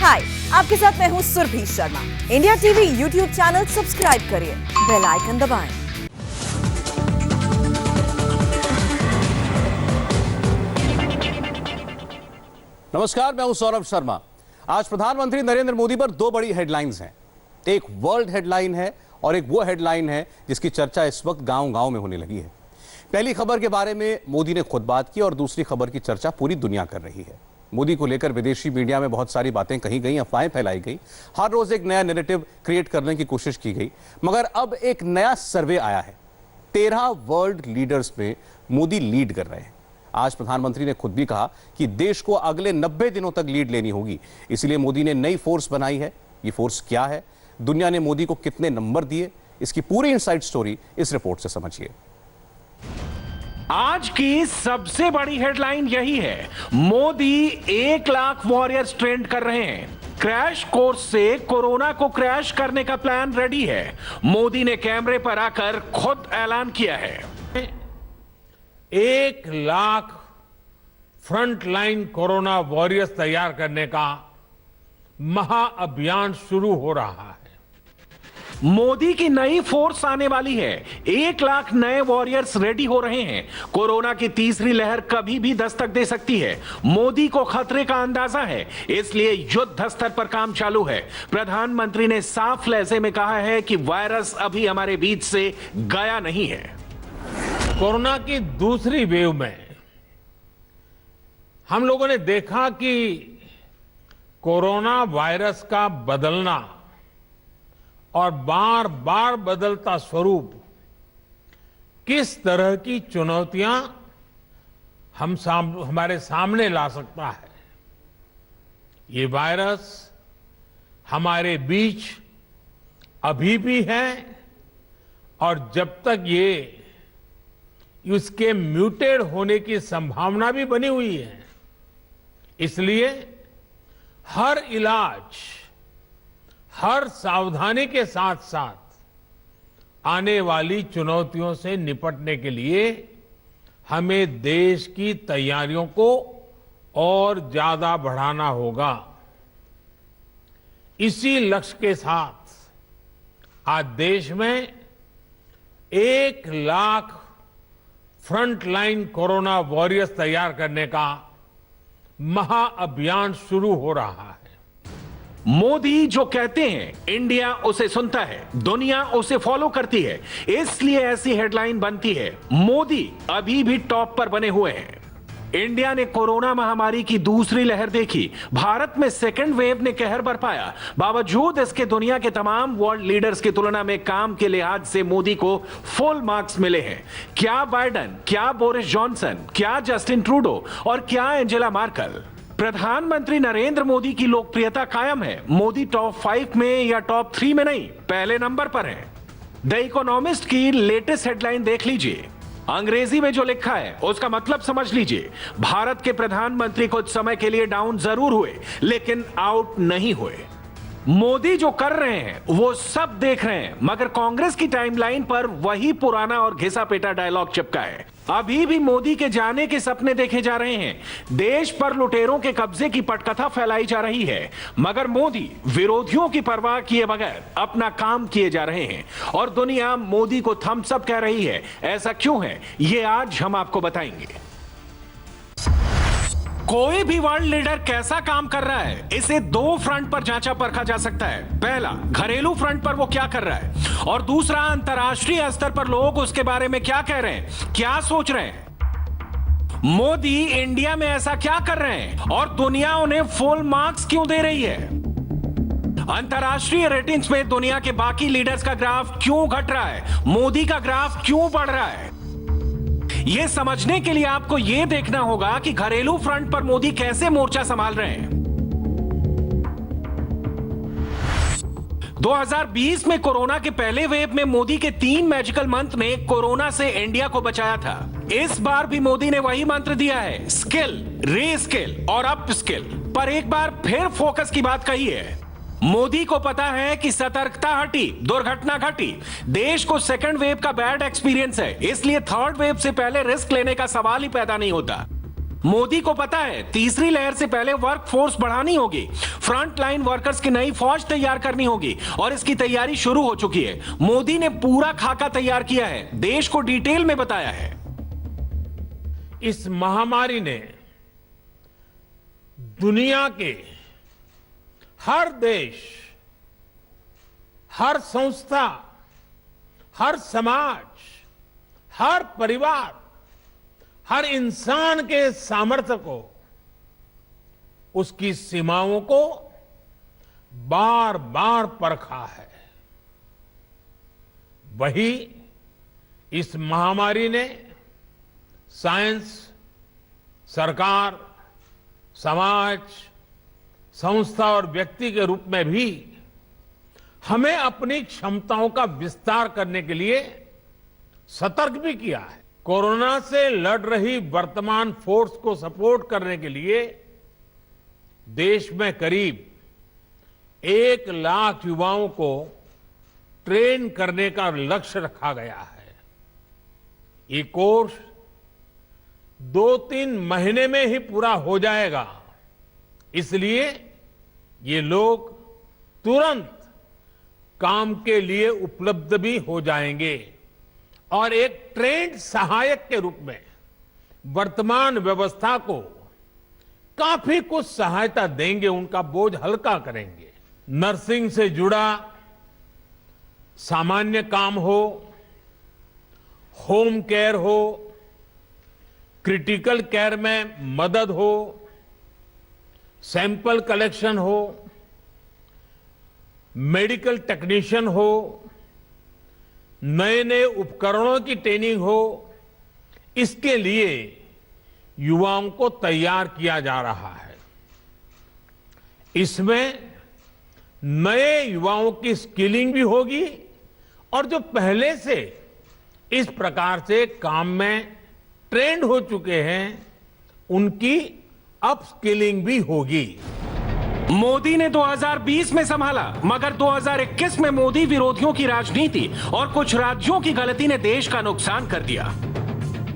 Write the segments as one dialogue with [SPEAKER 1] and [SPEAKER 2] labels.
[SPEAKER 1] हाय, आपके साथ मैं हूँ Surabhi Sharma. India TV YouTube channel subscribe करिए, बेल आइकन दबाएं।
[SPEAKER 2] नमस्कार, मैं हूं सौरभ शर्मा। आज प्रधानमंत्री नरेंद्र मोदी पर दो बड़ी हेडलाइंस हैं। एक वर्ल्ड हेडलाइन है और एक वो हेडलाइन है जिसकी चर्चा इस वक्त गांव-गांव में होने लगी है। पहली खबर के बारे में मोदी ने खुद बात की और दूसरी खबर की चर्चा पूरी दुनिया कर रही है। मोदी को लेकर विदेशी मीडिया में बहुत सारी बातें कही गई, अफवाहें फैलाई गई, हर रोज एक नया नैरेटिव क्रिएट करने की कोशिश की गई। मगर अब एक नया सर्वे आया है। 13 वर्ल्ड लीडर्स में मोदी लीड कर रहे हैं। आज प्रधानमंत्री ने खुद भी कहा कि देश को अगले 90 दिनों तक लीड लेनी होगी, इसलिए मोदी ने नई फोर्स बनाई है। ये फोर्स क्या है, दुनिया ने मोदी को कितने नंबर दिए, इसकी पूरी इनसाइड स्टोरी इस रिपोर्ट से समझिए।
[SPEAKER 3] आज की सबसे बड़ी हेडलाइन यही है, मोदी 1 लाख वॉरियर्स ट्रेंड कर रहे हैं। क्रैश कोर्स से कोरोना को क्रैश करने का प्लान रेडी है। मोदी ने कैमरे पर आकर खुद ऐलान किया है।
[SPEAKER 4] 1 लाख फ्रंटलाइन कोरोना वॉरियर्स तैयार करने का महाअभियान शुरू हो रहा है।
[SPEAKER 3] मोदी की नई फोर्स आने वाली है। 1 लाख नए वॉरियर्स रेडी हो रहे हैं। कोरोना की तीसरी लहर कभी भी दस्तक दे सकती है। मोदी को खतरे का अंदाजा है, इसलिए युद्ध स्तर पर काम चालू है। प्रधानमंत्री ने साफ लहजे में कहा है कि वायरस अभी हमारे बीच से गया नहीं है।
[SPEAKER 4] कोरोना की दूसरी वेव में हम लोगों ने देखा कि कोरोना वायरस का बदलना और बार बार बदलता स्वरूप किस तरह की चुनौतियां हमारे सामने ला सकता है। ये वायरस हमारे बीच अभी भी है और जब तक इसके म्यूटेड होने की संभावना भी बनी हुई है, इसलिए हर इलाज, हर सावधानी के साथ साथ आने वाली चुनौतियों से निपटने के लिए हमें देश की तैयारियों को और ज्यादा बढ़ाना होगा। इसी लक्ष्य के साथ आज देश में 1 लाख फ्रंटलाइन कोरोना वॉरियर्स तैयार करने का महाअभियान शुरू हो रहा है।
[SPEAKER 3] मोदी जो कहते हैं, इंडिया उसे सुनता है, दुनिया उसे फॉलो करती है, इसलिए ऐसी हेडलाइन बनती है। मोदी अभी भी टॉप पर बने हुए हैं। इंडिया ने कोरोना महामारी की दूसरी लहर देखी। भारत में सेकेंड वेव ने कहर बरपाया। बावजूद इसके दुनिया के तमाम वर्ल्ड लीडर्स की तुलना में काम के लिहाज से मोदी को फुल मार्क्स मिले हैं। क्या बाइडेन, क्या बोरिस जॉनसन, क्या जस्टिन ट्रूडो और क्या एंजेला मार्केल। प्रधानमंत्री नरेंद्र मोदी की लोकप्रियता कायम है। मोदी टॉप 5 में या टॉप 3 में नहीं, पहले नंबर पर है। द इकोनॉमिस्ट की लेटेस्ट हेडलाइन देख लीजिए। अंग्रेजी में जो लिखा है उसका मतलब समझ लीजिए। भारत के प्रधानमंत्री कुछ समय के लिए डाउन जरूर हुए, लेकिन आउट नहीं हुए। मोदी जो कर रहे हैं वो सब देख रहे हैं, मगर कांग्रेस की टाइमलाइन पर वही पुराना और घिसा पेटा डायलॉग चिपका है। अभी भी मोदी के जाने के सपने देखे जा रहे हैं। देश पर लुटेरों के कब्जे की पटकथा फैलाई जा रही है, मगर मोदी विरोधियों की परवाह किए बगैर अपना काम किए जा रहे हैं और दुनिया मोदी को थम्स अप कह रही है। ऐसा क्यों है, ये आज हम आपको बताएंगे। कोई भी वर्ल्ड लीडर कैसा काम कर रहा है, इसे 2 फ्रंट पर जांचा परखा जा सकता है। पहला, घरेलू फ्रंट पर वो क्या कर रहा है, और दूसरा, अंतर्राष्ट्रीय स्तर पर लोग उसके बारे में क्या कह रहे हैं, क्या सोच रहे हैं। मोदी इंडिया में ऐसा क्या कर रहे हैं और दुनिया उन्हें फुल मार्क्स क्यों दे रही है। अंतर्राष्ट्रीय रेटिंग्स में दुनिया के बाकी लीडर्स का ग्राफ क्यों घट रहा है, मोदी का ग्राफ क्यों बढ़ रहा है। यह समझने के लिए आपको यह देखना होगा कि घरेलू फ्रंट पर मोदी कैसे मोर्चा संभाल रहे हैं। 2020 में कोरोना के पहले वेव में मोदी के 3 मैजिकल मंत्र ने कोरोना से इंडिया को बचाया था। इस बार भी मोदी ने वही मंत्र दिया है, स्किल, रीस्किल और अप स्किल। पर एक बार फिर फोकस की बात कही है। मोदी को पता है कि सतर्कता हटी, दुर्घटना घटी। देश को सेकंड वेव का बैड एक्सपीरियंस है, इसलिए थर्ड वेव से पहले रिस्क लेने का सवाल ही पैदा नहीं होता। मोदी को पता है तीसरी लहर से पहले वर्क फोर्स बढ़ानी होगी, फ्रंट लाइन वर्कर्स की नई फौज तैयार करनी होगी और इसकी तैयारी शुरू हो चुकी है। मोदी ने पूरा खाका तैयार किया है, देश को डिटेल में बताया है।
[SPEAKER 4] इस महामारी ने दुनिया के हर देश, हर संस्था, हर समाज, हर परिवार, हर इंसान के सामर्थ्य को, उसकी सीमाओं को बार बार परखा है। वही इस महामारी ने साइंस, सरकार, समाज, संस्था और व्यक्ति के रूप में भी हमें अपनी क्षमताओं का विस्तार करने के लिए सतर्क भी किया है। कोरोना से लड़ रही वर्तमान फोर्स को सपोर्ट करने के लिए देश में करीब 1 लाख युवाओं को ट्रेन करने का लक्ष्य रखा गया है। ये कोर्स 2-3 महीने में ही पूरा हो जाएगा, इसलिए ये लोग तुरंत काम के लिए उपलब्ध भी हो जाएंगे और एक ट्रेंड सहायक के रूप में वर्तमान व्यवस्था को काफी कुछ सहायता देंगे, उनका बोझ हल्का करेंगे। नर्सिंग से जुड़ा सामान्य काम हो, होम केयर हो, क्रिटिकल केयर में मदद हो, सैंपल कलेक्शन हो, मेडिकल टेक्नीशियन हो, नए नए उपकरणों की ट्रेनिंग हो, इसके लिए युवाओं को तैयार किया जा रहा है। इसमें नए युवाओं की स्किलिंग भी होगी और जो पहले से इस प्रकार से काम में ट्रेंड हो चुके हैं, उनकी अपस्किलिंग भी होगी।
[SPEAKER 3] मोदी ने 2020 में संभाला, मगर 2021 में मोदी विरोधियों की राजनीति और कुछ राज्यों की गलती ने देश का नुकसान कर दिया।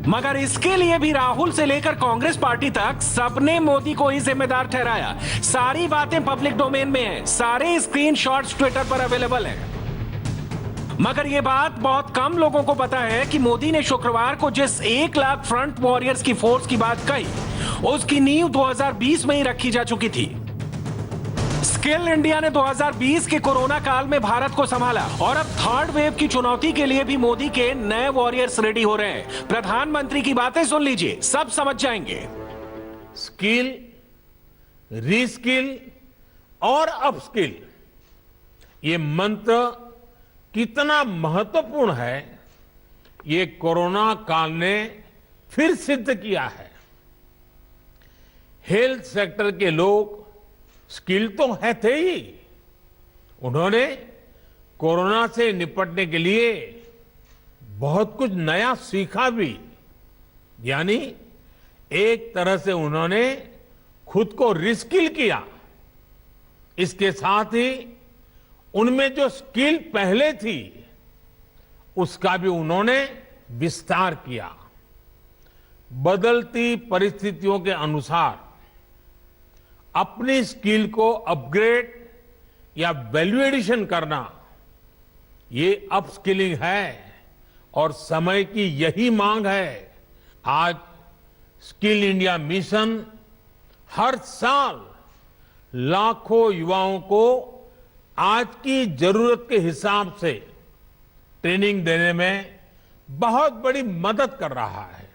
[SPEAKER 3] मगर इसके लिए भी राहुल से लेकर कांग्रेस पार्टी तक सबने मोदी को ही जिम्मेदार ठहराया। सारी बातें पब्लिक डोमेन में हैं, सारे स्क्रीनशॉट्स ट्विटर पर अवेलेबल हैं। मगर यह बात बहुत कम लोगों को पता है कि मोदी ने शुक्रवार को जिस 1 लाख फ्रंट वॉरियर्स की फोर्स की बात कही, उसकी नींव 2020 में ही रखी जा चुकी थी। स्किल इंडिया ने 2020 के कोरोना काल में भारत को संभाला और अब थर्ड वेव की चुनौती के लिए भी मोदी के नए वॉरियर्स रेडी हो रहे हैं। प्रधानमंत्री की बातें सुन लीजिए, सब समझ जाएंगे।
[SPEAKER 4] स्किल, रीस्किल और अपस्किल, ये मंत्र कितना महत्वपूर्ण है, ये कोरोना काल ने फिर सिद्ध किया है। हेल्थ सेक्टर के लोग स्किल तो है थे ही, उन्होंने कोरोना से निपटने के लिए बहुत कुछ नया सीखा भी, यानी एक तरह से उन्होंने खुद को रिस्किल किया। इसके साथ ही उनमें जो स्किल पहले थी, उसका भी उन्होंने विस्तार किया। बदलती परिस्थितियों के अनुसार अपनी स्किल को अपग्रेड या वैल्यू एडिशन करना, ये अपस्किलिंग है और समय की यही मांग है। आज स्किल इंडिया मिशन हर साल लाखों युवाओं को आज की जरूरत के हिसाब से ट्रेनिंग देने में बहुत बड़ी मदद कर रहा है।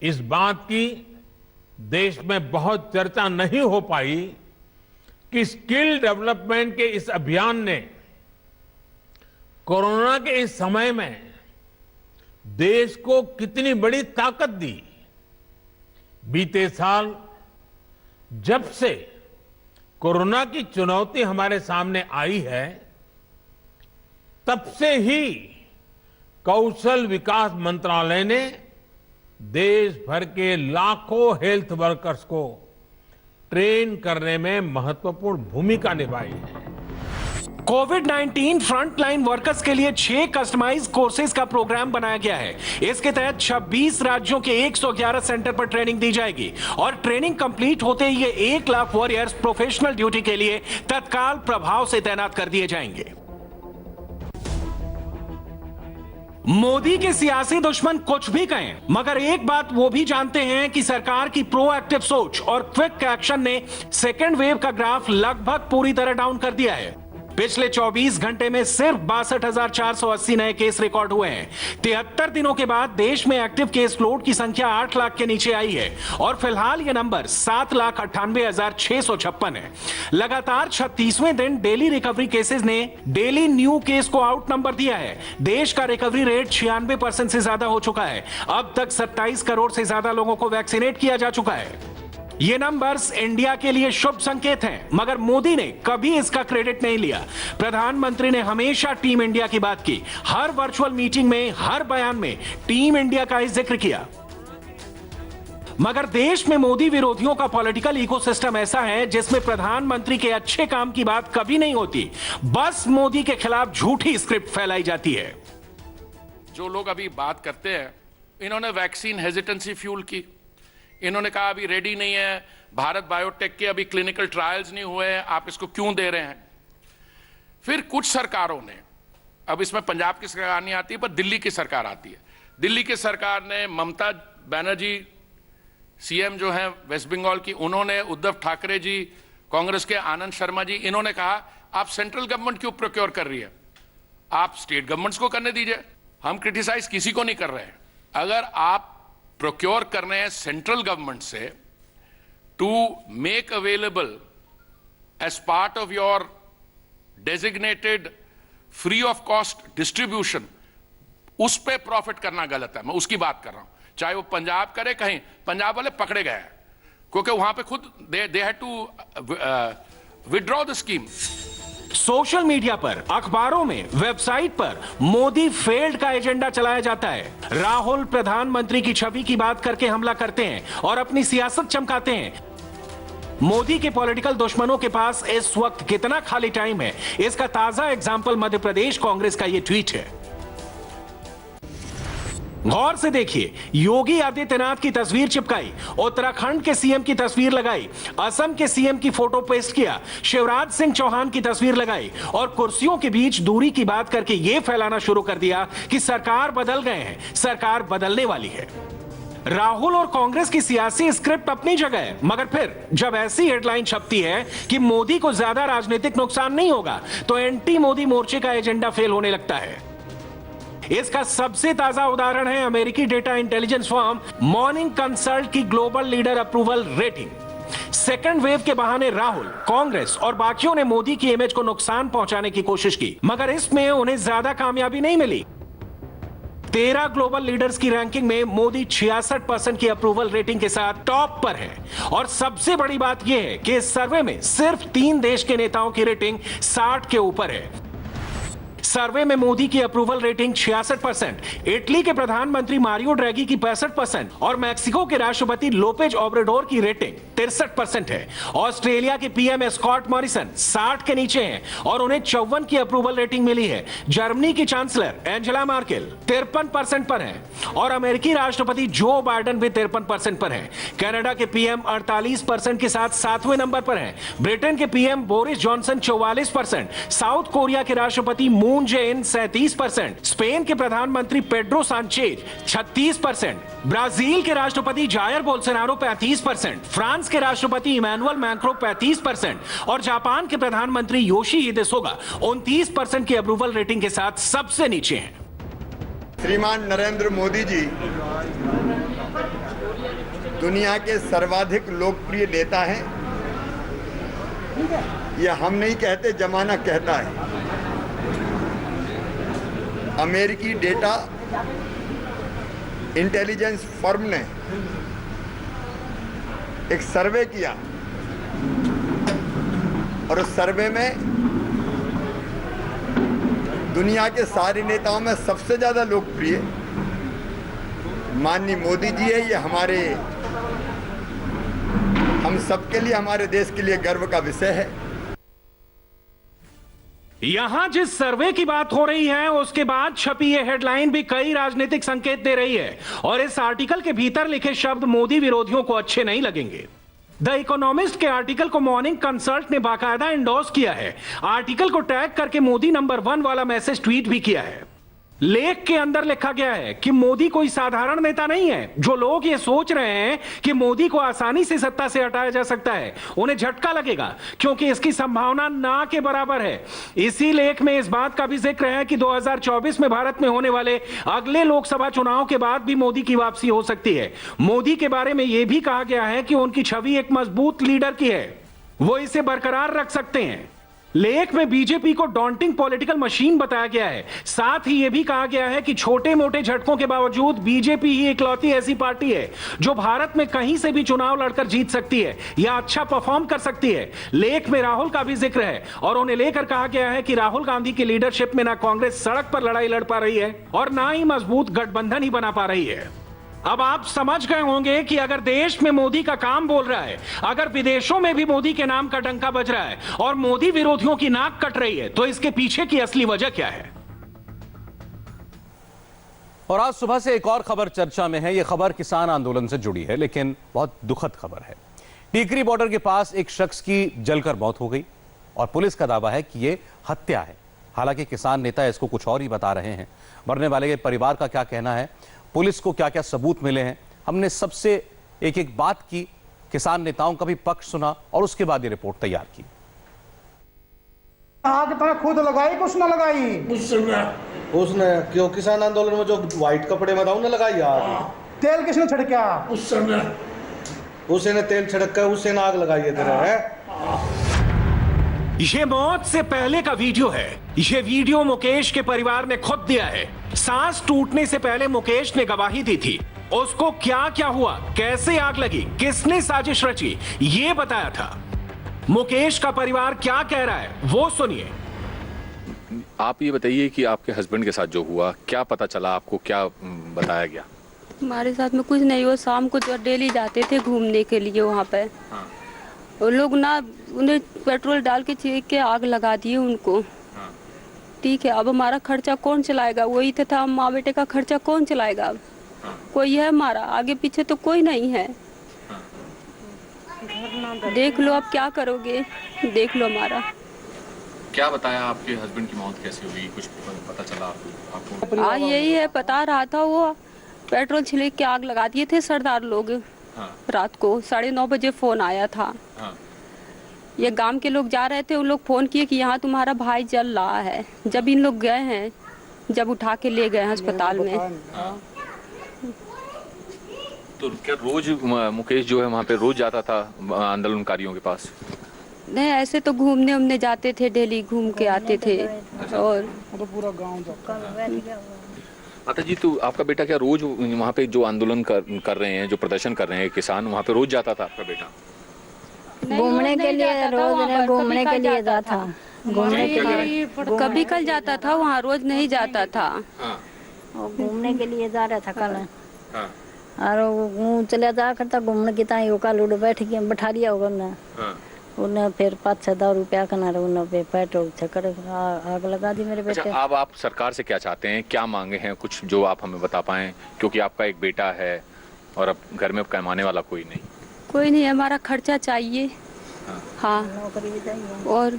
[SPEAKER 4] इस बात की देश में बहुत चर्चा नहीं हो पाई कि स्किल डेवलपमेंट के इस अभियान ने कोरोना के इस समय में देश को कितनी बड़ी ताकत दी। बीते साल जब से कोरोना की चुनौती हमारे सामने आई है, तब से ही कौशल विकास मंत्रालय ने देश भर के लाखों हेल्थ वर्कर्स को ट्रेन करने में महत्वपूर्ण भूमिका निभाई है।
[SPEAKER 3] कोविड-19 फ्रंटलाइन वर्कर्स के लिए 6 कस्टमाइज कोर्सेज का प्रोग्राम बनाया गया है। इसके तहत 26 राज्यों के 111 सेंटर पर ट्रेनिंग दी जाएगी और ट्रेनिंग कंप्लीट होते ही ये 1 लाख वॉरियर्स प्रोफेशनल ड्यूटी के लिए तत्काल प्रभाव से तैनात कर दिए जाएंगे। मोदी के सियासी दुश्मन कुछ भी कहें, मगर एक बात वो भी जानते हैं कि सरकार की प्रोएक्टिव सोच और क्विक एक्शन ने सेकेंड वेव का ग्राफ लगभग पूरी तरह डाउन कर दिया है। पिछले 24 घंटे में सिर्फ 62,480 नए केस रिकॉर्ड हुए हैं। 73 दिनों के बाद देश में एक्टिव केस लोड की संख्या 8 लाख के नीचे आई है और फिलहाल यह नंबर 7,98,656 है। लगातार 36वें दिन डेली रिकवरी केसेस ने डेली न्यू केस को आउट नंबर दिया है। देश का रिकवरी रेट 96% से ज्यादा हो चुका है। अब तक 27 करोड़ से ज्यादा लोगों को वैक्सीनेट किया जा चुका है। ये नंबर्स इंडिया के लिए शुभ संकेत हैं, मगर मोदी ने कभी इसका क्रेडिट नहीं लिया। प्रधानमंत्री ने हमेशा टीम इंडिया की बात की। हर वर्चुअल मीटिंग में, हर बयान में टीम इंडिया का ही जिक्र किया। मगर देश में मोदी विरोधियों का पॉलिटिकल इकोसिस्टम ऐसा है जिसमें प्रधानमंत्री के अच्छे काम की बात कभी नहीं होती। बस मोदी के खिलाफ झूठी स्क्रिप्ट फैलाई जाती है।
[SPEAKER 5] जो लोग अभी बात करते हैं, इन्होंने वैक्सीन हेजिटेंसी फ्यूल की। इन्होंने कहा अभी रेडी नहीं है, भारत बायोटेक के अभी क्लिनिकल ट्रायल्स नहीं हुए हैं, आप इसको क्यों दे रहे हैं। फिर कुछ सरकारों ने, अब इसमें पंजाब की सरकार नहीं आती पर दिल्ली की सरकार आती है। दिल्ली की सरकार ने ममता बनर्जी सीएम जो हैं वेस्ट बंगाल की, उन्होंने उद्धव ठाकरे जी, कांग्रेस के आनंद शर्मा जी, इन्होंने कहा आप सेंट्रल गवर्नमेंट क्यों प्रोक्योर कर रही है, आप स्टेट गवर्नमेंट्स को करने दीजिए। हम क्रिटिसाइज किसी को नहीं कर रहे हैं। अगर आप प्रोक्योर कर रहे हैं सेंट्रल गवर्नमेंट से to make available as part of your designated free of cost distribution, उस पे प्रॉफिट करना गलत है। मैं उसकी बात कर रहा हूं। चाहे वो पंजाब करे, कहीं पंजाब वाले पकड़े गए हैं क्योंकि वहां पे खुद they had to withdraw the scheme.
[SPEAKER 3] Social media पर, अखबारों में, वेबसाइट पर मोदी फेल्ड का एजेंडा चलाया जाता है। राहुल प्रधानमंत्री की छवि की बात करके हमला करते हैं और अपनी सियासत चमकाते हैं। मोदी के पॉलिटिकल दुश्मनों के पास इस वक्त कितना खाली टाइम है, इसका ताजा एग्जाम्पल मध्य प्रदेश कांग्रेस का यह ट्वीट है। गौर से देखिए, योगी आदित्यनाथ की तस्वीर चिपकाई, उत्तराखंड के सीएम की तस्वीर लगाई, असम के सीएम की फोटो पेस्ट किया, शिवराज सिंह चौहान की तस्वीर लगाई और कुर्सियों के बीच दूरी की बात करके यह फैलाना शुरू कर दिया कि सरकार बदल गए हैं, सरकार बदलने वाली है। राहुल और कांग्रेस की सियासी स्क्रिप्ट अपनी जगह है, मगर फिर जब ऐसी हेडलाइन छपती है कि मोदी को ज्यादा राजनीतिक नुकसान नहीं होगा, तो एंटी मोदी मोर्चे का एजेंडा फेल होने लगता है। इसका सबसे ताजा उदाहरण है अमेरिकी data intelligence firm Morning Consult की global leader approval rating. Second wave के बहाने राहुल, कांग्रेस और बाकियों ने मोदी की इमेज को नुकसान पहुंचाने की कोशिश की, मगर इसमें उन्हें ज्यादा कामयाबी नहीं मिली। 13 ग्लोबल लीडर्स की रैंकिंग में मोदी 66% की अप्रूवल रेटिंग के साथ टॉप पर है। और सबसे बड़ी बात यह है कि इस सर्वे में सिर्फ 3 देश के नेताओं की रेटिंग 60 के ऊपर है। सर्वे में मोदी की अप्रूवल रेटिंग 66%, इटली के प्रधानमंत्री मारियो ड्रैगी की 65% और मैक्सिको के राष्ट्रपति लोपेज ओब्राडोर की रेटिंग 63% है। ऑस्ट्रेलिया के पीएम स्कॉट मॉरिसन 60 के नीचे हैं और उन्हें 54 की अप्रूवल रेटिंग मिली है। जर्मनी की चांसलर एंजेला मार्केल 53% पर है और अमेरिकी राष्ट्रपति जो बाइडेन भी 53% पर है। कनाडा के पीएम 48% के साथ 7वें नंबर पर हैं। ब्रिटेन के PM Boris Johnson 44%, south Korea के राष्ट्रपति मून जे-इन 37%, स्पेन के प्रधानमंत्री पेड्रो सांचेज 36%, ब्राजील के राष्ट्रपति जायर बोल्सोनारो 35%, फ्रांस के राष्ट्रपति इमैनुअल मैक्रो 35% और जापान के प्रधानमंत्री योशिहिदे सुगा 29% की अप्रूवल रेटिंग के साथ सबसे नीचे हैं।
[SPEAKER 6] श्रीमान नरेंद्र मोदी जी दुनिया के सर्वाधिक लोकप्रिय नेता हैं। यह हम नहीं कहते, जमाना कहता है। अमेरिकी डेटा इंटेलिजेंस फर्म ने एक सर्वे किया और उस सर्वे में दुनिया के सारे नेताओं में सबसे ज्यादा लोकप्रिय माननीय मोदी जी है। ये हम सबके लिए, हमारे देश के लिए गर्व का विषय है।
[SPEAKER 3] यहां जिस सर्वे की बात हो रही है उसके बाद छपी यह हेडलाइन भी कई राजनीतिक संकेत दे रही है और इस आर्टिकल के भीतर लिखे शब्द मोदी विरोधियों को अच्छे नहीं लगेंगे। द इकोनॉमिस्ट के आर्टिकल को मॉर्निंग कंसल्ट ने बाकायदा एंडोर्स किया है। आर्टिकल को टैग करके मोदी नंबर 1 वाला मैसेज ट्वीट भी किया है। लेख के अंदर लिखा गया है कि मोदी कोई साधारण नेता नहीं है। जो लोग ये सोच रहे हैं कि मोदी को आसानी से सत्ता से हटाया जा सकता है, उन्हें झटका लगेगा, क्योंकि इसकी संभावना ना के बराबर है। इसी लेख में इस बात का भी जिक्र है कि 2024 में भारत में होने वाले अगले लोकसभा चुनाव के बाद भी मोदी की वापसी हो सकती है। मोदी के बारे में यह भी कहा गया है कि उनकी छवि एक मजबूत लीडर की है, वो इसे बरकरार रख सकते हैं। लेख में बीजेपी को डॉन्टिंग पॉलिटिकल मशीन बताया गया है। साथ ही यह भी कहा गया है कि छोटे मोटे झटकों के बावजूद बीजेपी ही इकलौती ऐसी पार्टी है जो भारत में कहीं से भी चुनाव लड़कर जीत सकती है या अच्छा परफॉर्म कर सकती है। लेख में राहुल का भी जिक्र है और उन्हें लेकर कहा गया है कि राहुल गांधी की लीडरशिप में ना कांग्रेस सड़क पर लड़ाई लड़ पा रही है और ना ही मजबूत गठबंधन ही बना पा रही है। अब आप समझ गए होंगे कि अगर देश में मोदी का काम बोल रहा है, अगर विदेशों में भी मोदी के नाम का डंका बज रहा है और मोदी विरोधियों की नाक कट रही है, तो इसके पीछे की असली वजह क्या है?
[SPEAKER 2] और आज सुबह से एक और खबर चर्चा में है। यह खबर किसान आंदोलन से जुड़ी है, लेकिन बहुत दुखद खबर है। टीकरी बॉर्डर के पास एक शख्स की जलकर मौत हो गई और पुलिस का दावा है कि यह हत्या है। हालांकि किसान नेता इसको कुछ और ही बता रहे हैं। मरने वाले के परिवार का क्या कहना है, पुलिस को क्या क्या सबूत मिले हैं, हमने सबसे एक एक बात की, किसान नेताओं का भी पक्ष सुना और उसके बाद ये रिपोर्ट तैयार की।
[SPEAKER 7] आग तो खुद लगाई, कुछ ना लगाई
[SPEAKER 8] उसने क्यों किसान आंदोलन में जो व्हाइट कपड़े में था उन्हें लगाई आग।
[SPEAKER 7] तेल किसने छिड़का?
[SPEAKER 8] उसने तेल छिड़क कर उसने आग लगाई है तेरे है।
[SPEAKER 3] ये मौत से पहले का वीडियो है। ये वीडियो मुकेश के परिवार ने खुद दिया है। सांस टूटने से पहले मुकेश ने गवाही दी थी। उसको क्या क्या हुआ, कैसे आग लगी, किसने साजिश रची, ये बताया था। मुकेश का परिवार क्या कह रहा है वो सुनिए।
[SPEAKER 9] आप ये बताइए कि आपके हस्बैंड के साथ जो हुआ, क्या पता चला आपको, क्या बताया गया?
[SPEAKER 10] हमारे साथ में कुछ नहीं, वो शाम को जो डेली जाते थे घूमने के लिए वहाँ पे।
[SPEAKER 9] हाँ।
[SPEAKER 10] वो लोग ना उन्हें पेट्रोल डाल के चीख के आग लगा दिए उनको।
[SPEAKER 9] हाँ।
[SPEAKER 10] ठीक है, अब हमारा खर्चा कौन चलाएगा? वही तो था, माँ बेटे का खर्चा कौन चलाएगा? अब
[SPEAKER 9] हाँ।
[SPEAKER 10] कोई है हमारा आगे पीछे तो कोई नहीं है।
[SPEAKER 9] हाँ।
[SPEAKER 10] देख लो अब क्या करोगे, देख लो हमारा।
[SPEAKER 9] क्या बताया आपके हस्बैंड की मौत कैसे हुई, कुछ पता चला आपको?
[SPEAKER 10] हाँ यही है, बता रहा था वो पेट्रोल छिड़क के आग लगा दिए थे सरदार लोग।
[SPEAKER 9] हाँ।
[SPEAKER 10] रात को 9:30 बजे फोन आया था।
[SPEAKER 9] हाँ।
[SPEAKER 10] ये गांव के लोग जा रहे थे, उन लोग फोन किए कि यहाँ तुम्हारा भाई जल रहा है। जब इन लोग गए हैं, जब उठा के ले गए अस्पताल में।
[SPEAKER 9] हाँ। तो क्या रोज मुकेश जो है वहाँ पे रोज जाता था आंदोलनकारियों के पास?
[SPEAKER 10] नहीं, ऐसे तो घूमने उमने जाते थे, डेली घूम के आते थे। और
[SPEAKER 7] पूरा गाँव जाता।
[SPEAKER 9] माता जी, तो आपका बेटा क्या रोज वहाँ पे जो आंदोलन कर रहे हैं, जो प्रदर्शन कर रहे हैं किसान, वहाँ पे रोज जाता था आपका बेटा?
[SPEAKER 11] घूमने के लिए रोज घूमने के लिए जाता, घूमने के लिए
[SPEAKER 10] कभी कल जाता था वहाँ, रोज नहीं जाता था।
[SPEAKER 11] घूमने के लिए जा रहा था कल।
[SPEAKER 9] हाँ।
[SPEAKER 11] और वो चला जा करता घूमने की ताई ओका लूडो बैठ के बैठा लिया होगा ना। उन्हें फिर 5-6 रुपया का ना उन्हें पे पेट्रोल छकर आग लगा दी मेरे बेटे।
[SPEAKER 9] अच्छा, अब आप सरकार से क्या चाहते हैं, क्या मांगे हैं, कुछ जो आप हमें बता पाएं, क्योंकि आपका एक बेटा है और अब घर में कमाने वाला कोई नहीं।
[SPEAKER 10] कोई नहीं, हमारा खर्चा चाहिए। हाँ,
[SPEAKER 11] नौकरी भी चाहिए।
[SPEAKER 10] और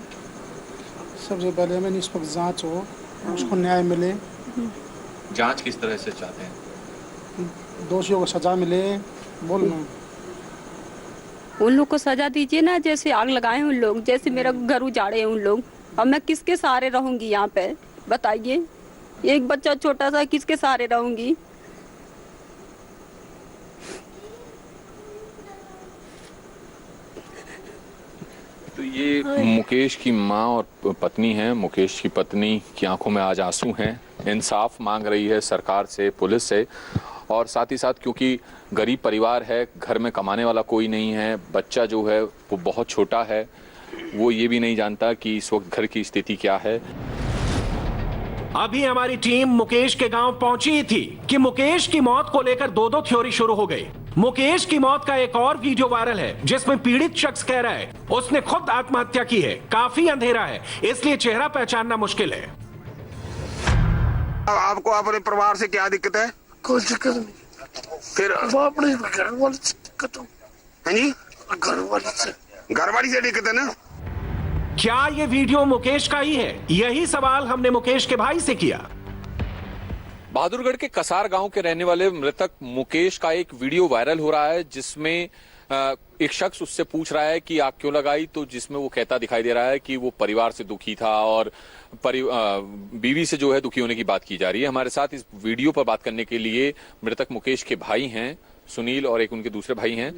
[SPEAKER 7] सबसे पहले हमें निष्पक्ष जांच हो, उसको न्याय मिले।
[SPEAKER 9] जांच किस तरह से चाहते हैं?
[SPEAKER 7] दोषियों को सजा मिले। बोलना
[SPEAKER 10] उन लोग को सजा दीजिए ना, जैसे आग लगाए उन लोग, जैसे मेरा घर उजाड़े हैं उन लोग। अब मैं किसके सहारे रहूंगी यहाँ पे, बताइए? एक बच्चा छोटा सा, किसके सहारे रहूंगी?
[SPEAKER 9] तो ये मुकेश की माँ और पत्नी है। मुकेश की पत्नी की आंखों में आज आंसू हैं, इंसाफ मांग रही है सरकार से, पुलिस से, और साथ ही साथ क्योंकि गरीब परिवार है, घर में कमाने वाला कोई नहीं है, बच्चा जो है वो बहुत छोटा है, वो ये भी नहीं जानता कि इस वक्त घर की स्थिति क्या है।
[SPEAKER 3] अभी हमारी टीम मुकेश के गांव पहुंची थी कि मुकेश की मौत को लेकर दो थ्योरी शुरू हो गई। मुकेश की मौत का एक और वीडियो वायरल है जिसमें पीड़ित शख्स कह रहा है उसने खुद आत्महत्या की है। काफी अंधेरा है इसलिए चेहरा पहचानना मुश्किल है।
[SPEAKER 12] आपको अपने परिवार से क्या दिक्कत है?
[SPEAKER 7] कोई दिक्कत नहीं,
[SPEAKER 12] फिर
[SPEAKER 7] वो अपने घर वाले से दिक्कत हो।
[SPEAKER 12] है जी,
[SPEAKER 7] घर वाली से
[SPEAKER 12] दिक्कत है ना।
[SPEAKER 3] क्या ये वीडियो मुकेश का ही है? यही सवाल हमने मुकेश के भाई से किया।
[SPEAKER 9] बहादुरगढ़ के कसार गांव के रहने वाले मृतक मुकेश का एक वीडियो वायरल हो रहा है जिसमें एक शख्स उससे पूछ रहा है कि आग क्यों लगाई, तो जिसमें वो कहता दिखाई दे रहा है कि वो परिवार से दुखी था और बीवी से जो है दुखी होने की बात की जा रही है। हमारे साथ इस वीडियो पर बात करने के लिए मृतक मुकेश के भाई हैं सुनील और एक उनके दूसरे भाई हैं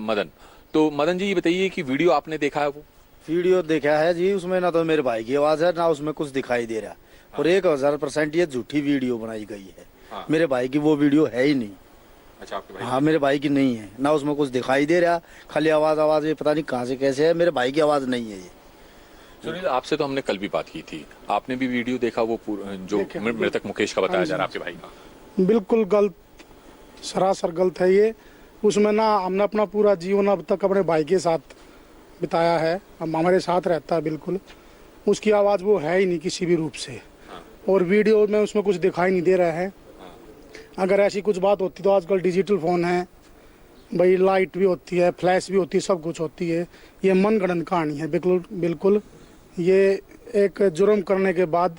[SPEAKER 9] मदन। तो मदन जी ये बताइए कि वीडियो आपने देखा है? वो
[SPEAKER 8] वीडियो देखा है जी, उसमें ना तो मेरे भाई की आवाज है ना उसमें कुछ दिखाई दे रहा और 1000% ये झूठी वीडियो बनाई गई है।
[SPEAKER 9] हाँ।
[SPEAKER 8] मेरे भाई की वो वीडियो है ही नहीं।
[SPEAKER 9] अच्छा, आपके भाई?
[SPEAKER 8] हाँ, मेरे भाई की नहीं है, ना उसमें कुछ दिखाई दे रहा, खाली आवाज ये पता नहीं कहाँ से कैसे है। मेरे भाई की आवाज नहीं है ये।
[SPEAKER 9] सुनील, आपसे तो हमने कल भी बात की थी, आपने भी वीडियो देखा वो जो मृतक मुकेश का बताया जा रहा है आपके भाई का?
[SPEAKER 7] बिल्कुल गलत, सरासर गलत है ये। उसमें ना हमने अपना पूरा जीवन अब तक अपने भाई के साथ बिताया है, हम हमारे साथ रहता है बिल्कुल। उसकी आवाज़ वो है ही नहीं किसी भी रूप से। और वीडियो में उसमें कुछ दिखाई नहीं दे रहा है। अगर ऐसी कुछ बात होती तो आजकल डिजिटल फ़ोन है भाई, लाइट भी होती है, फ्लैश भी होती है, सब कुछ होती है। ये मनगढ़ंत कहानी है बिल्कुल। ये एक जुर्म करने के बाद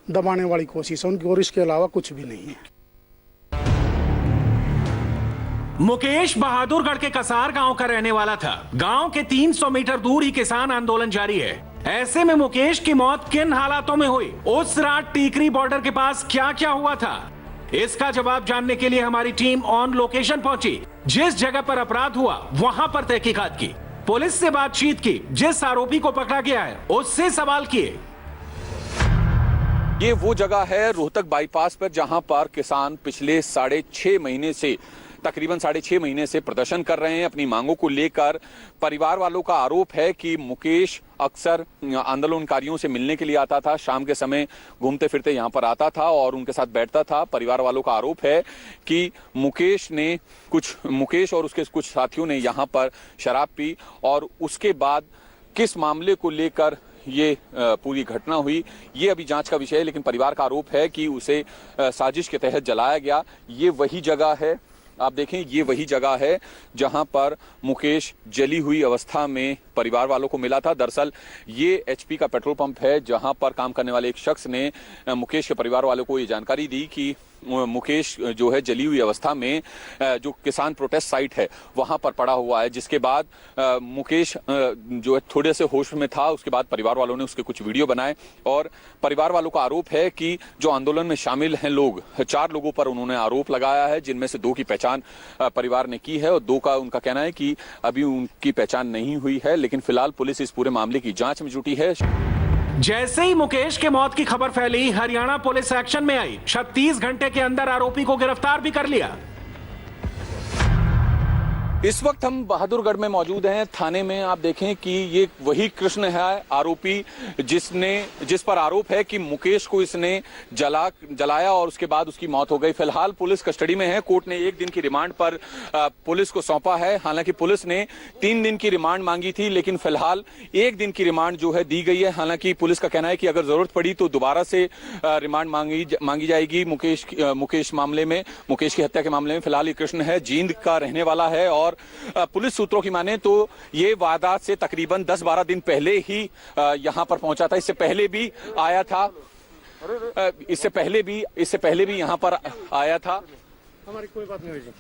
[SPEAKER 7] दबाने वाली कोशिश है उनकी और इसके अलावा कुछ भी नहीं है।
[SPEAKER 3] मुकेश बहादुरगढ़ के कसार गांव का रहने वाला था। गांव के 300 मीटर दूर ही किसान आंदोलन जारी है। ऐसे में मुकेश की मौत किन हालातों में हुई, उस रात टीकरी बॉर्डर के पास क्या क्या हुआ था, इसका जवाब जानने के लिए हमारी टीम ऑन लोकेशन पहुंची। जिस जगह पर अपराध हुआ वहां पर तहकीकात की, पुलिस से बातचीत की, जिस आरोपी को पकड़ा गया है उससे सवाल किए।
[SPEAKER 9] ये वो जगह है रोहतक बाईपास पर जहां पर किसान पिछले 6.5 महीने से तकरीबन 6.5 महीने से प्रदर्शन कर रहे हैं अपनी मांगों को लेकर। परिवार वालों का आरोप है कि मुकेश अक्सर आंदोलनकारियों से मिलने के लिए आता था, शाम के समय घूमते फिरते यहां पर आता था और उनके साथ बैठता था। परिवार वालों का आरोप है कि मुकेश और उसके कुछ साथियों ने यहां पर शराब पी और उसके बाद किस मामले को लेकर ये पूरी घटना हुई ये अभी जांच का विषय है। लेकिन परिवार का आरोप है कि उसे साजिश के तहत जलाया गया। ये वही जगह है, आप देखें, ये वही जगह है जहां पर मुकेश जली हुई अवस्था में परिवार वालों को मिला था। दरअसल ये एचपी का पेट्रोल पंप है जहां पर काम करने वाले एक शख्स ने मुकेश के परिवार वालों को ये जानकारी दी कि मुकेश जो है जली हुई अवस्था में जो किसान प्रोटेस्ट साइट है वहां पर पड़ा हुआ है। जिसके बाद मुकेश जो है थोड़े से होश में था। उसके बाद परिवार वालों ने उसके कुछ वीडियो बनाए और परिवार वालों का आरोप है कि जो आंदोलन में शामिल हैं लोग, 4 लोगों पर उन्होंने आरोप लगाया है, जिनमें से 2 की पहचान परिवार ने की है और 2 का उनका कहना है कि अभी उनकी पहचान नहीं हुई है। लेकिन फिलहाल पुलिस इस पूरे मामले की जांच में जुटी है।
[SPEAKER 3] जैसे ही मुकेश के मौत की खबर फैली, हरियाणा पुलिस एक्शन में आई। 36 घंटे के अंदर आरोपी को गिरफ्तार भी कर लिया।
[SPEAKER 9] इस वक्त हम बहादुरगढ़ में मौजूद हैं थाने में। आप देखें कि ये वही कृष्ण है आरोपी जिस पर आरोप है कि मुकेश को इसने जलाया और उसके बाद उसकी मौत हो गई। फिलहाल पुलिस कस्टडी में है। कोर्ट ने 1 दिन की रिमांड पर पुलिस को सौंपा है। हालांकि पुलिस ने 3 दिन की रिमांड मांगी थी, लेकिन फिलहाल 1 दिन की रिमांड जो है दी गई है। हालांकि पुलिस का कहना है कि अगर जरूरत पड़ी तो दोबारा से रिमांड मांगी जाएगी मुकेश मामले में, मुकेश की हत्या के मामले में। फिलहाल ये कृष्ण है, जींद का रहने वाला है और पुलिस सूत्रों की माने तो ये वारदात से तकरीबन 10-12 दिन पहले ही यहां पर पहुंचा था। इससे पहले भी आया था, इससे पहले भी यहां पर आया था।
[SPEAKER 7] हमारी कोई बात नहीं हुई।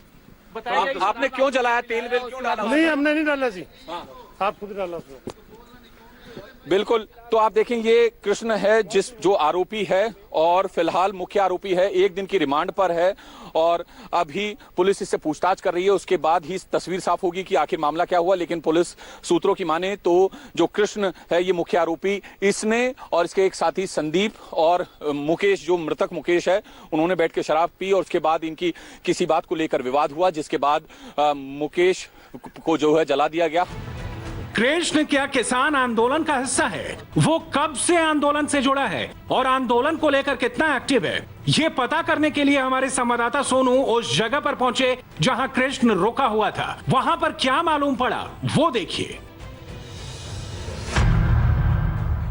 [SPEAKER 9] बताइए आपने क्यों जलाया, तेल वेल क्यों डाला?
[SPEAKER 7] नहीं, हमने नहीं डाला जी, आप खुद डाला उसमें।
[SPEAKER 9] बिल्कुल, तो आप देखें ये कृष्ण है जो आरोपी है और फिलहाल मुख्य आरोपी है, 1 दिन की रिमांड पर है और अभी पुलिस इससे पूछताछ कर रही है। उसके बाद ही तस्वीर साफ होगी कि आखिर मामला क्या हुआ। लेकिन पुलिस सूत्रों की माने तो जो कृष्ण है ये मुख्य आरोपी, इसने और इसके एक साथी संदीप और मुकेश, जो मृतक मुकेश है, उन्होंने बैठ के शराब पी और उसके बाद इनकी किसी बात को लेकर विवाद हुआ, जिसके बाद मुकेश को जो है जला दिया गया।
[SPEAKER 3] कृष्ण क्या किसान आंदोलन का हिस्सा है? वो कब से आंदोलन से जुड़ा है और आंदोलन को लेकर कितना एक्टिव है, ये पता करने के लिए हमारे संवाददाता सोनू उस जगह पर पहुंचे जहां कृष्ण रुका हुआ था। वहां पर क्या मालूम पड़ा वो देखिए।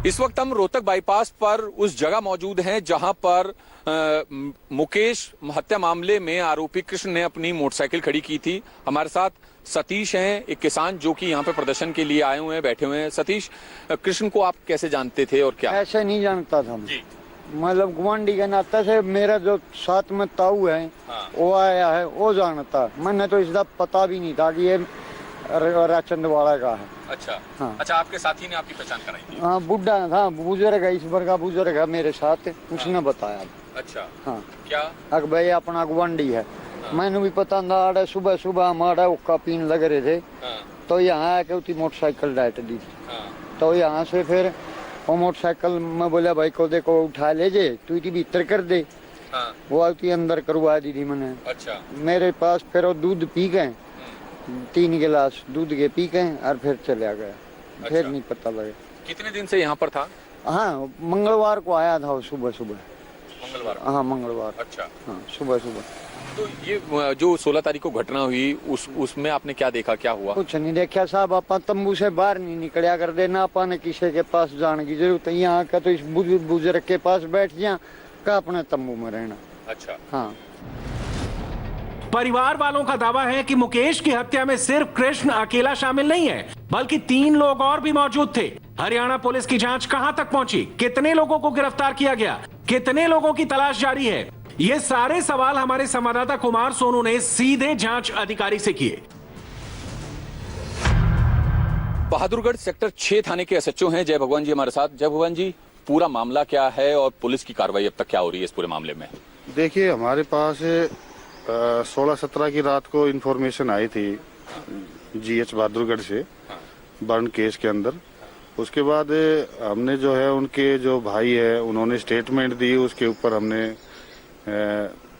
[SPEAKER 9] इस वक्त हम रोहतक बाईपास पर उस जगह मौजूद हैं जहां पर मुकेश हत्या मामले में आरोपी कृष्ण ने अपनी मोटरसाइकिल खड़ी की थी। हमारे साथ सतीश हैं, एक किसान जो कि यहाँ पे प्रदर्शन के लिए आए हुए हैं, बैठे हुए हैं। सतीश, कृष्ण को आप कैसे जानते थे और क्या?
[SPEAKER 8] ऐसे नहीं जानता था, मतलब गुआंढी के नाते से मेरा जो साथ में ताऊ है वो आया है, वो जानता। मैंने तो इसका पता भी नहीं था कि ये राचंदवाड़ा का है।
[SPEAKER 9] अच्छा,
[SPEAKER 8] हाँ।
[SPEAKER 9] अच्छा, आपके साथी ने आपकी पहचान कराई थी?
[SPEAKER 8] हाँ, बुढ़ा था, बुजुर्ग है, ईश्वर का बुजुर्ग है मेरे साथ, उसने बताया।
[SPEAKER 9] अच्छा,
[SPEAKER 8] हाँ,
[SPEAKER 9] क्या?
[SPEAKER 8] अक भाई अपना गुआंढी है। मैंने भी पता था, सुबह सुबह हमारा उक्का पीन लग रहे थे, तो यहाँ आके उसकी मोटरसाइकिल डाट दी। तो यहाँ से फिर वो मोटरसाइकिल में बोला भाई को देखो उठा ले जे, तू इतनी भीतर कर दे। वो आती अंदर करवा दी थी मैंने। अच्छा, मेरे पास फिर वो दूध पी गए, 3 गिलास दूध के पी गए और फिर चला गया। अच्छा। फिर नहीं पता लगा।
[SPEAKER 9] कितने दिन से यहाँ पर था?
[SPEAKER 8] हाँ, मंगलवार को आया था सुबह सुबह।
[SPEAKER 9] मंगलवार?
[SPEAKER 8] हाँ, मंगलवार।
[SPEAKER 9] अच्छा,
[SPEAKER 8] हाँ, सुबह सुबह।
[SPEAKER 9] तो ये जो 16 तारीख को घटना हुई उसमें आपने क्या देखा, क्या हुआ?
[SPEAKER 8] कुछ नहीं देखा साहब, आप तंबू से बाहर नहीं निकलिया कर देना, अपन किसी के पास जाने की जरूरत है। यहाँ का तो इस बुजुर्ग के पास बैठ जा का अपने तंबू में रहना।
[SPEAKER 9] अच्छा,
[SPEAKER 8] हाँ।
[SPEAKER 3] परिवार वालों का दावा है कि मुकेश की हत्या में सिर्फ कृष्ण अकेला शामिल नहीं है, बल्कि 3 लोग और भी मौजूद थे। हरियाणा पुलिस की जांच कहां तक पहुंची, कितने लोगों को गिरफ्तार किया गया, कितने लोगों की तलाश जारी है, ये सारे सवाल हमारे संवाददाता कुमार सोनू ने सीधे जांच अधिकारी से किए।
[SPEAKER 9] बहादुरगढ़ सेक्टर 6 थाने के एसएचओ हैं जय भगवान जी हमारे साथ। जय भगवान जी, पूरा मामला क्या है और पुलिस की कार्रवाई अब तक क्या हो रही है इस पूरे मामले में?
[SPEAKER 13] देखिए, हमारे पास 16-17 की रात को इन्फॉर्मेशन आई थी जीएच बहादुरगढ़ से बर्न केस के अंदर। उसके बाद हमने जो है उनके जो भाई है उन्होंने स्टेटमेंट दी, उसके ऊपर हमने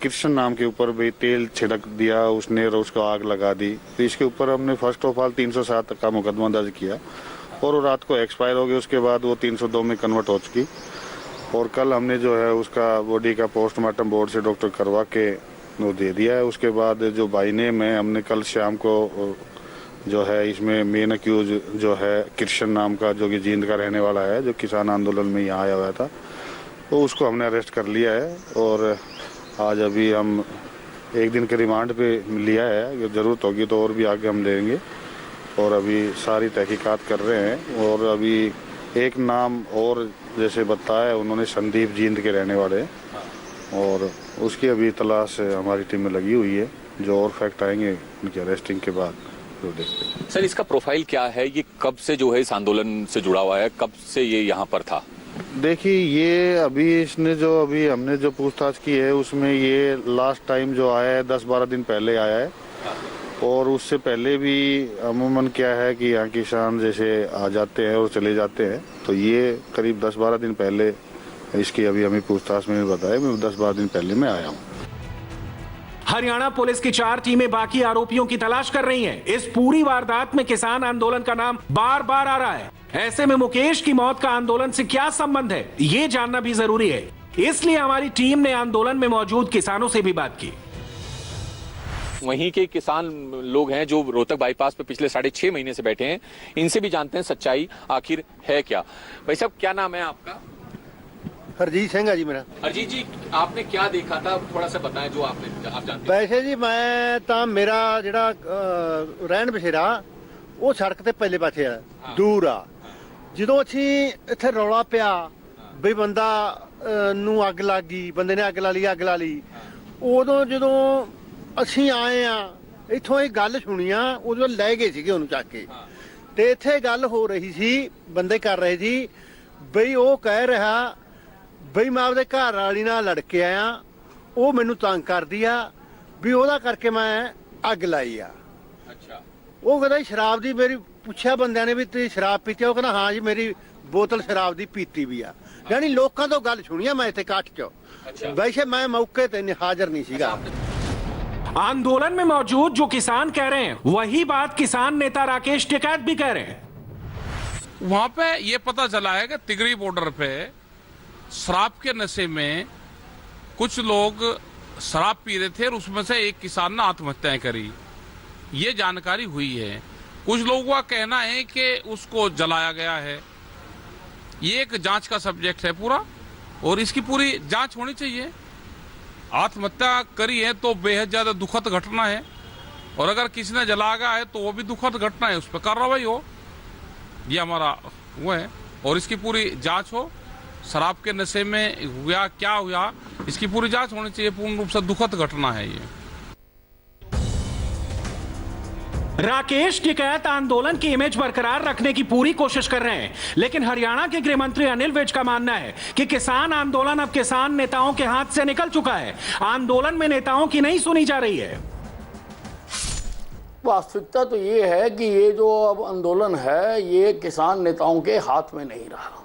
[SPEAKER 13] कृष्ण नाम के ऊपर भी तेल छिड़क दिया उसने और उसको आग लगा दी। तो इसके ऊपर हमने फर्स्ट ऑफ ऑल 307 का मुकदमा दर्ज किया और वो रात को एक्सपायर हो गई। उसके बाद वो 302 में कन्वर्ट हो चुकी और कल हमने जो है उसका बॉडी का पोस्टमार्टम बोर्ड से डॉक्टर करवा के वो दे दिया है। उसके बाद जो बाई नेम है, हमने कल शाम को जो है इसमें मेन अक्यूज जो है कृष्ण नाम का, जो कि जींद का रहने वाला है, जो किसान आंदोलन में यहाँ आया हुआ था, तो उसको हमने अरेस्ट कर लिया है और आज अभी हम 1 दिन के रिमांड पे लिया है। अगर ज़रूरत होगी तो और भी आगे हम लेंगे और अभी सारी तहकीकात कर रहे हैं। और अभी एक नाम और जैसे बताया उन्होंने, संदीप जींद के रहने वाले हैं और उसकी अभी तलाश हमारी टीम में लगी हुई है। जो और फैक्ट आएंगे उनकी अरेस्टिंग के बाद जो देखते हैं।
[SPEAKER 9] सर, इसका प्रोफाइल क्या है? ये कब से जो है इस आंदोलन से जुड़ा हुआ है, कब से ये यहाँ पर था?
[SPEAKER 13] देखिए, ये अभी इसने जो अभी हमने जो पूछताछ की है उसमें ये लास्ट टाइम जो आया है 10-12 दिन पहले आया है और उससे पहले भी अमूमन क्या है कि यहाँ किसान जैसे आ जाते हैं और चले जाते हैं। तो ये करीब 10-12 दिन पहले इसकी अभी हमें पूछताछ में बताया, मैं 10-12 दिन पहले मैं आया हूँ।
[SPEAKER 3] हरियाणा पुलिस की 4 टीमें बाकी आरोपियों की तलाश कर रही हैं। इस पूरी वारदात में किसान आंदोलन का नाम बार बार आ रहा है। ऐसे में मुकेश की मौत का आंदोलन से क्या संबंध है, ये जानना भी जरूरी है। इसलिए हमारी टीम ने आंदोलन में मौजूद किसानों से भी बात की।
[SPEAKER 9] वहीं के किसान लोग हैं जो रोहतक बाईपास पे पिछले 6.5 महीने से बैठे हैं, इनसे भी जानते हैं सच्चाई आखिर है क्या। भाई साहब, क्या नाम है आपका?
[SPEAKER 14] हरजीत सिंह है जी मेरा।
[SPEAKER 9] हरजीत जी, आपने क्या देखा था, थोड़ा सा बताएं जो आप जानते हैं।
[SPEAKER 14] वैसे जी मैं ਤਾਂ ਮੇਰਾ ਜਿਹੜਾ ਰਹਿਣ ਬਸੇਰਾ ਉਹ ਸੜਕ ਤੇ ਪਹਿਲੇ ਪਾਸੇ ਆ, ਦੂਰ ਆ। ਜਦੋਂ ਅਸੀਂ ਇੱਥੇ ਰੌਲਾ ਪਿਆ ਵੀ ਬੰਦਾ ਨੂੰ ਅੱਗ ਲੱਗ ਗਈ, ਬੰਦੇ ਨੇ ਅੱਗ ਲਾ ਲਈ, ਉਦੋਂ ਜਦੋਂ ਅਸੀਂ ਆਏ ਆ ਇੱਥੋਂ ਇਹ ਗੱਲ ਸੁਣੀ ਆ, ਉਦੋਂ ਲੈ ਗਏ ਸੀਗੇ ਉਹਨੂੰ ਚੱਕ ਕੇ। ਤੇ ਇੱਥੇ ਗੱਲ ਹੋ ਰਹੀ ਸੀ, ਬੰਦੇ ਕਰ ਰਹੇ ਸੀ ਬਈ ਉਹ ਕਹਿ ਰਿਹਾ ਬਈ ਮੈਂ ਆਪਦੇ ਘਰ ਵਾਲੀ ਨਾਲ ਲੜ ਕੇ ਆਇਆ, ਉਹ ਮੈਨੂੰ ਤੰਗ ਕਰਦੀ ਆ ਵੀ ਉਹਦਾ ਕਰਕੇ ਮੈਂ ਅੱਗ ਲਾਈ ਆ। ਅੱਛਾ, ਉਹ ਕਹਿੰਦਾ ਸ਼ਰਾਬ ਦੀ, ਮੇਰੀ ਪੁੱਛਿਆ ਬੰਦਿਆਂ ਨੇ ਵੀ ਤੁਸੀਂ ਸ਼ਰਾਬ ਪੀਤੀ? ਉਹ ਕਹਿੰਦਾ ਹਾਂ ਜੀ, ਮੇਰੀ ਬੋਤਲ ਸ਼ਰਾਬ ਦੀ ਪੀਤੀ ਵੀ ਆ। ਯਾਨੀ ਲੋਕਾਂ ਤੋਂ ਗੱਲ ਸੁਣੀ ਆ ਮੈਂ ਇੱਥੇ ਇਕੱਠ 'ਚ। वैसे मैं मौके पे हाजिर नहीं सीगा।
[SPEAKER 3] आंदोलन में मौजूद जो किसान कह रहे हैं वही बात किसान नेता राकेश टिकैत भी कह रहे हैं।
[SPEAKER 15] वहां पे ये पता चला है कि तिगरी बॉर्डर पे शराब के नशे में कुछ लोग शराब पी रहे थे और उसमें से एक किसान ने आत्महत्या करी, ये जानकारी हुई है। कुछ लोगों का कहना है कि उसको जलाया गया है। ये एक जांच का सब्जेक्ट है पूरा, और इसकी पूरी जांच होनी चाहिए। आत्महत्या करी है तो बेहद ज्यादा दुखद घटना है, और अगर किसी ने जलाया है तो वो भी दुखद घटना है, उस पर कार्रवाई हो, ये हमारा वो है। और इसकी पूरी जांच हो, शराब के नशे में हुआ क्या हुआ, इसकी पूरी जांच होनी चाहिए। पूर्ण रूप से दुखद घटना है ये।
[SPEAKER 3] राकेश टिकैत आंदोलन की इमेज बरकरार रखने की पूरी कोशिश कर रहे हैं, लेकिन हरियाणा के गृह मंत्री अनिल विज का मानना है कि किसान आंदोलन अब किसान नेताओं के हाथ से निकल चुका है। आंदोलन में नेताओं की नहीं सुनी जा रही है।
[SPEAKER 16] वास्तविकता तो ये है कि ये जो अब आंदोलन है ये किसान नेताओं के हाथ में नहीं रहा।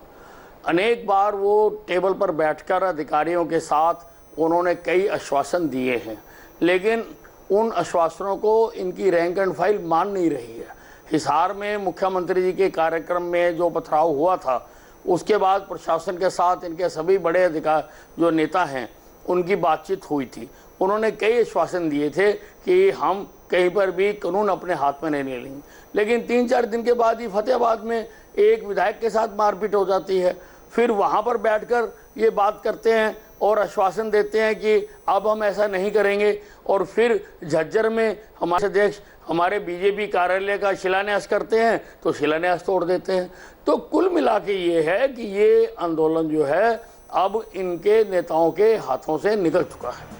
[SPEAKER 16] अनेक बार वो टेबल पर बैठकर अधिकारियों के साथ उन्होंने कई आश्वासन दिए हैं, लेकिन उन आश्वासनों को इनकी रैंक एंड फाइल मान नहीं रही है। हिसार में मुख्यमंत्री जी के कार्यक्रम में जो पथराव हुआ था, उसके बाद प्रशासन के साथ इनके सभी बड़े अधिकार जो नेता हैं उनकी बातचीत हुई थी। उन्होंने कई आश्वासन दिए थे कि हम कहीं पर भी कानून अपने हाथ में नहीं लेंगे, लेकिन 3-4 दिन के बाद ही फतेहाबाद में एक विधायक के साथ मारपीट हो जाती है। फिर वहाँ पर बैठकर ये बात करते हैं और आश्वासन देते हैं कि अब हम ऐसा नहीं करेंगे, और फिर झज्जर में हमारे अध्यक्ष हमारे बीजेपी कार्यालय का शिलान्यास करते हैं तो शिलान्यास तोड़ देते हैं। तो कुल मिला के ये है कि ये आंदोलन जो है अब इनके नेताओं के हाथों से निकल चुका है।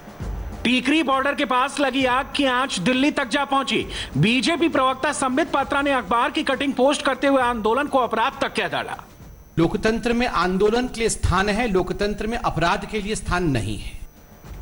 [SPEAKER 3] टीकरी बॉर्डर के पास लगी आग की आंच दिल्ली तक जा पहुंची। बीजेपी प्रवक्ता संबित पात्रा ने अखबार की कटिंग पोस्ट करते हुए आंदोलन को अपराध तक कह डाला।
[SPEAKER 17] लोकतंत्र में आंदोलन के लिए स्थान है, लोकतंत्र में अपराध के लिए स्थान नहीं है।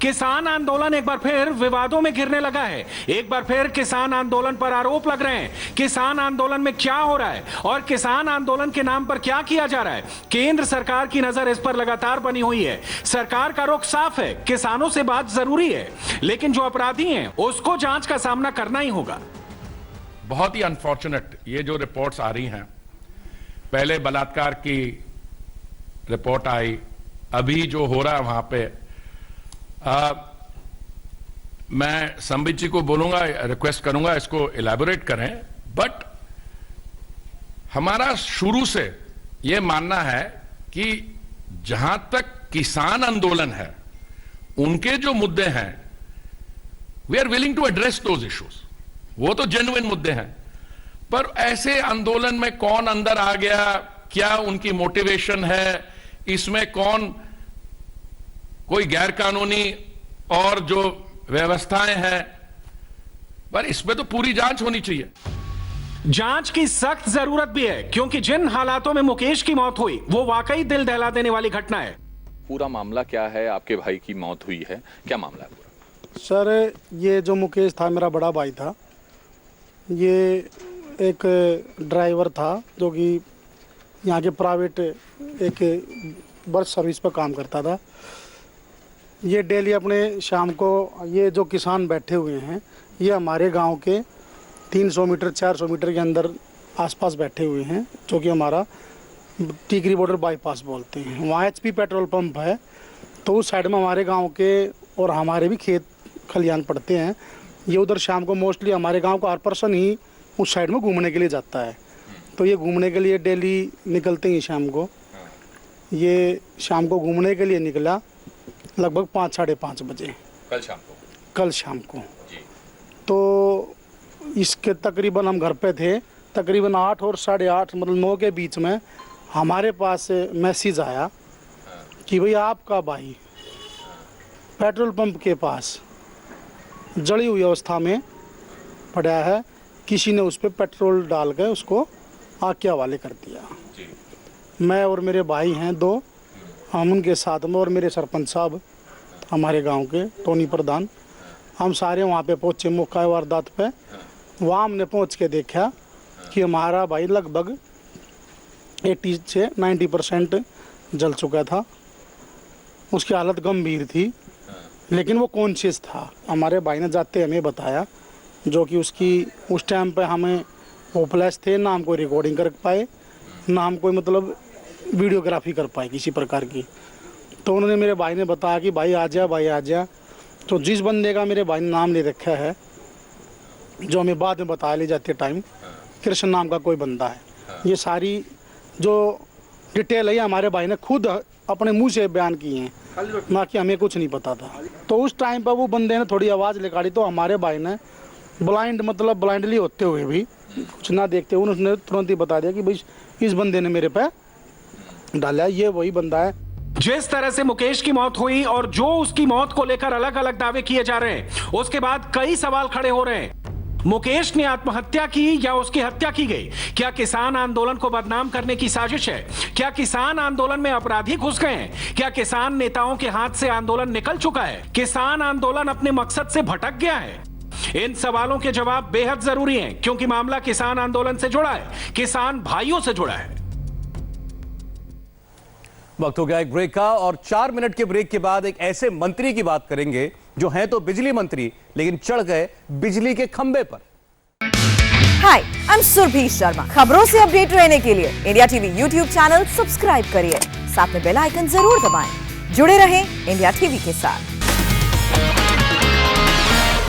[SPEAKER 3] किसान आंदोलन एक बार फिर विवादों में घिरने लगा है। एक बार फिर किसान आंदोलन पर आरोप लग रहे हैं। किसान आंदोलन में क्या हो रहा है और किसान आंदोलन के नाम पर क्या किया जा रहा है, केंद्र सरकार की नजर इस पर लगातार बनी हुई है। सरकार का रुख साफ है, किसानों से बात जरूरी है, लेकिन जो अपराधी हैं उसको जांच का सामना करना ही होगा।
[SPEAKER 5] बहुत ही अनफॉर्चुनेट ये जो रिपोर्ट्स आ रही हैं, पहले बलात्कार की रिपोर्ट आई, अभी जो हो रहा है वहां पे मैं संबित जी को बोलूंगा, रिक्वेस्ट करूंगा इसको इलैबोरेट करें। बट हमारा शुरू से यह मानना है कि जहां तक किसान आंदोलन है, उनके जो मुद्दे हैं, we are willing to address those issues, वो तो जेन्युइन मुद्दे हैं। पर ऐसे आंदोलन में कौन अंदर आ गया, क्या उनकी मोटिवेशन है, इसमें कौन कोई गैर कानूनी और जो व्यवस्थाएं हैं, पर इसमें तो पूरी जांच होनी चाहिए।
[SPEAKER 3] जांच की सख्त जरूरत भी है, क्योंकि जिन हालातों में मुकेश की मौत हुई वो वाकई दिल दहला देने वाली घटना है।
[SPEAKER 9] पूरा मामला क्या है? आपके भाई की मौत हुई है, क्या मामला है पूरा?
[SPEAKER 7] सर, ये जो मुकेश था मेरा बड़ा भाई था। ये एक ड्राइवर था जो कि यहाँ के प्राइवेट एक बस सर्विस पर काम करता था। ये डेली अपने शाम को, ये जो किसान बैठे हुए हैं ये हमारे गांव के 300 मीटर 400 मीटर के अंदर आसपास बैठे हुए हैं, जो कि हमारा टीकरी बॉर्डर बाईपास बोलते हैं। वहाँ HP पेट्रोल पंप है, तो उस साइड में हमारे गांव के और हमारे भी खेत खलियान पड़ते हैं। ये उधर शाम को मोस्टली हमारे गांव का हर पर्सन ही उस साइड में घूमने के लिए जाता है। तो ये घूमने के लिए डेली निकलते हैं शाम को। ये शाम को घूमने के लिए निकला लगभग 5-5:30 बजे कल शाम को। तो इसके तकरीबन हम घर पे थे, तकरीबन 8 और 8:30 मतलब 9 के बीच में हमारे पास मैसेज आया कि भाई आपका भाई पेट्रोल पंप के पास जली हुई अवस्था में पड़ा है, किसी ने उस पर पेट्रोल डाल के उसको आग के हवाले कर दिया। मैं और मेरे भाई हैं 2, हम उनके साथ में, और मेरे सरपंच साहब हमारे गांव के टोनी प्रधान, हम सारे वहाँ पे पहुँचे मौका वारदात पे। वहाँ हमने पहुँच के देखा कि हमारा भाई लगभग 80 से 90% जल चुका था। उसकी हालत गंभीर थी, लेकिन वो कॉन्शियस था। हमारे भाई ने जाते हमें बताया, जो कि उसकी उस टाइम पे हमें होपलेस थे, ना हमको रिकॉर्डिंग कर पाए, ना हम कोई मतलब वीडियोग्राफी कर पाए किसी प्रकार की। तो उन्होंने मेरे भाई ने बताया कि भाई आ जा, भाई आ जा। तो जिस बंदे का मेरे भाई ने नाम ले रखा है, जो हमें बाद में बताया ले जाते टाइम, कृष्ण नाम का कोई बंदा है। ये सारी जो डिटेल है हमारे भाई ने खुद अपने मुंह से बयान किए हैं, ना कि हमें कुछ नहीं पता था। तो उस टाइम पर वो बंदे ने थोड़ी आवाज़ निकाली तो हमारे भाई ने ब्लाइंडली होते हुए भी कुछ ना देखते हुए उसने तुरंत ही बता दिया कि भाई इस बंदे ने मेरे पे डाला, ये वही बंदा है।
[SPEAKER 3] जिस तरह से मुकेश की मौत हुई और जो उसकी मौत को लेकर अलग अलग दावे किए जा रहे हैं, उसके बाद कई सवाल खड़े हो रहे हैं। मुकेश ने आत्महत्या की या उसकी हत्या की गई? क्या किसान आंदोलन को बदनाम करने की साजिश है? क्या किसान आंदोलन में अपराधी घुस गए हैं? क्या किसान नेताओं के हाथ से आंदोलन निकल चुका है? किसान आंदोलन अपने मकसद से भटक गया है? इन सवालों के जवाब बेहद जरूरी हैं, क्योंकि मामला किसान आंदोलन से जुड़ा है, किसान भाइयों से जुड़ा है।
[SPEAKER 2] वक्त हो गया एक ब्रेक का, और 4 मिनट के ब्रेक के बाद एक ऐसे मंत्री की बात करेंगे जो हैं तो बिजली मंत्री, लेकिन चढ़ गए बिजली के खंबे पर।
[SPEAKER 1] हाय, आई एम सुरभि शर्मा। खबरों से अपडेट रहने के लिए India TV YouTube channel subscribe करिए, साथ में बेल आइकन जरूर दबाएं। जुड़े रहें इंडिया टीवी के साथ।